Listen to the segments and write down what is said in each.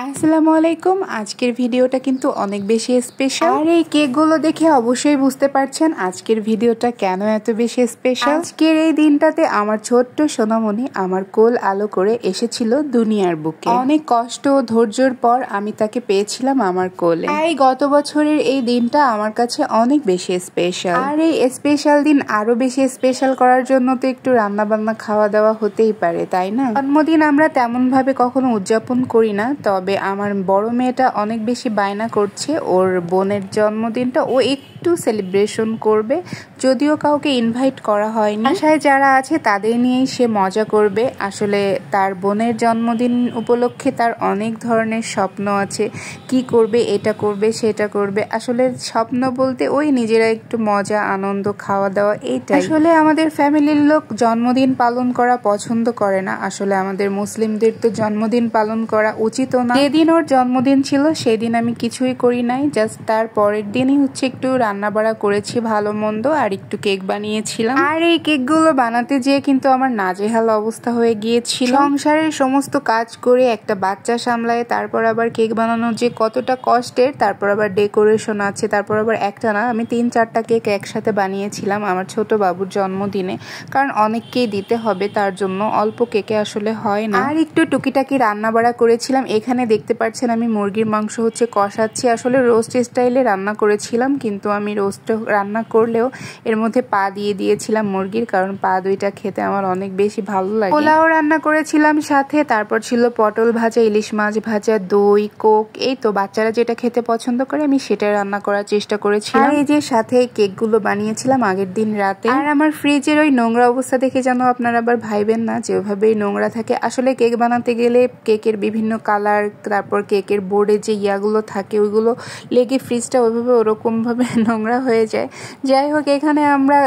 আসসালামু আলাইকুম। আজকের ভিডিওটা কিন্তু অনেক বেশি স্পেশাল। আর এই কেকগুলো দেখে অবশ্যই বুঝতে পারছেন আজকের ভিডিওটা কেন এত বেশি স্পেশাল। আজকের এই দিনটাতে আমার ছোট্ট সোনামণি আমার কোল আলো করে এসেছিল দুনিয়ার বুকে। অনেক কষ্ট ও ধৈর্যের পর আমি তাকে পেয়েছিলাম আমার কোলে। এই গত বছরের এই দিনটা আমার কাছে অনেক বেশি স্পেশাল। আর এই স্পেশাল দিন আরো বেশি স্পেশাল করার জন্য তো একটু রান্না বান্না খাওয়া দাওয়া হতেই পারে, তাই না? জন্মদিন আমরা তেমন ভাবে কখনো উদযাপন করি না, তবে আমার বড় মেয়েটা অনেক বেশি বায়না করছে ওর বোনের জন্মদিনটা ও একটু সেলিব্রেশন করবে, যদিও কাউকে ইনভাইট করা হয়নি। বাসায় যারা আছে তাদের নিয়েই সে মজা করবে। আসলে তার বোনের জন্মদিন উপলক্ষে তার অনেক ধরনের স্বপ্ন আছে, কি করবে, এটা করবে, সেটা করবে। আসলে স্বপ্ন বলতে ওই নিজেরা একটু মজা আনন্দ খাওয়া দাওয়া এইটাই। আসলে আমাদের ফ্যামিলির লোক জন্মদিন পালন করা পছন্দ করে না। আসলে আমাদের মুসলিমদের তো জন্মদিন পালন করা উচিত না। যেদিন ওর জন্মদিন ছিল সেদিন আমি কিছুই করি নাই, জাস্ট তার পরের দিনই একটু রান্না বাড়া করেছি ভালো মন্দ, আর একটু কেক বানিয়েছিলাম। আর এই কেকগুলো বানাতে যেয়ে কিন্তু আমার নাজেহাল অবস্থা হয়ে গিয়েছিল। সংসারের সমস্ত কাজ করে একটা বাচ্চা সামলায় তারপর আবার কেক বানানো যে কতটা কষ্টের, তারপর আবার ডেকোরেশন আছে, তারপর আবার একটা না আমি 3-4টা কেক একসাথে বানিয়েছিলাম আমার ছোট বাবুর জন্মদিনে, কারণ অনেককেই দিতে হবে, তার জন্য অল্প কেকে আসলে হয় না। আর একটু টুকিটাকি রান্না বাড়া করেছিলাম। এখানে দেখতে পাচ্ছেন আমি মুরগির মাংস কষাচ্ছি। আসলে রোস্ট স্টাইলে রান্না করেছিলাম, কিন্তু আমি রোস্ট রান্না করলেও এর মধ্যে পা দিয়ে দিয়েছিলাম মুরগির, কারণ পা দুইটা খেতে আমার অনেক বেশি ভালো লাগে। পোলাও রান্না করেছিলাম সাথে, তারপর ছিল পটল ভাজা, ইলিশ মাছ ভাজা, দই, কোক। এই তো বাচ্চারা যেটা খেতে পছন্দ করে আমি সেটাই রান্না করার চেষ্টা করেছিলাম। এই যে সাথে কেকগুলো বানিয়েছিলাম আগের দিন রাতে। আর আমার ফ্রিজের ওই নোংরা অবস্থা দেখে যেন আপনারা আবার ভাইবেন না যে ওইভাবেই নোংরা থাকে। আসলে কেক বানাতে গেলে কেকের বিভিন্ন কালার, তারপর কেকের বোর্ডে যে ইয়াগুলো থাকে ওইগুলো লেগে ফ্রিজটা ওইভাবে ওরকমভাবে নোংরা হয়ে যায়। যাই হোক, এখানে আমরা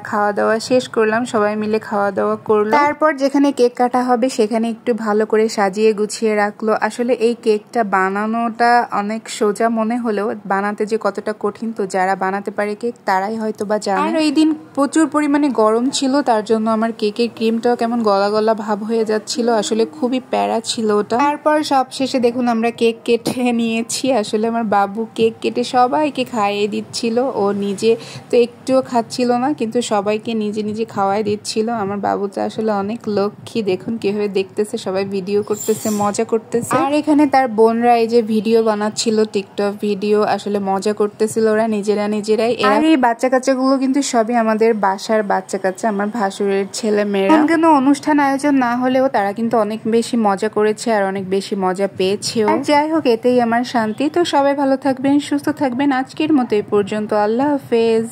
খাওয়া দাওয়া শেষ করলাম, সবাই মিলে খাওয়া দাওয়া করলাম। তারপর যেখানে কেক কাটা হবে সেখানে একটু ভালো করে সাজিয়ে গুছিয়ে রাখলো। আসলে এই কেকটা বানানোটা অনেক সোজা মনে হলেও বানাতে যে কতটা কঠিন, তো যারা বানাতে পারে কেক তারাই হয়তো বা জানে। আর এই দিন প্রচুর পরিমাণে গরম ছিল, তার জন্য আমার কেকের ক্রিমটাও কেমন গলা গলা ভাব হয়ে যাচ্ছিল। আসলে খুবই প্যারা ছিল ওটা। তারপর সব শেষে দেখুন আমরা কেক কেটে নিয়েছি। আসলে আমার বাবু কেক কেটে সবাইকে খাইয়ে দিচ্ছিল, ও নিজে তো একটুও খাচ্ছিল না, কিন্তু সবাইকে নিজে নিজে খাওয়াই দিচ্ছিল। আমার বাবুটা আসলে অনেক লক্ষ্মী, দেখুন কিভাবে দেখতেছে, সবাই ভিডিও করতেছে, মজা করতেছে। আর এখানে তার বোনরা এই যে ভিডিও বানাচ্ছিল, টিকটক ভিডিও, আসলে মজা করতেছিল ওরা নিজেরাই। আর এই বাচ্চা কাচ্চাগুলো কিন্তু সবই আমাদের বাসার বাচ্চা কাচ্চা, আমার ভাসুরের ছেলে মেয়েরা। কোনো অনুষ্ঠান আয়োজন না হলেও তারা কিন্তু অনেক বেশি মজা করেছে আর অনেক বেশি মজা পেয়েছেও। যাই হোক, এতেই আমার শান্তি। তো সবাই ভালো থাকবেন, সুস্থ থাকবেন। আজকের মতো এই পর্যন্ত। আল্লাহ হাফেজ।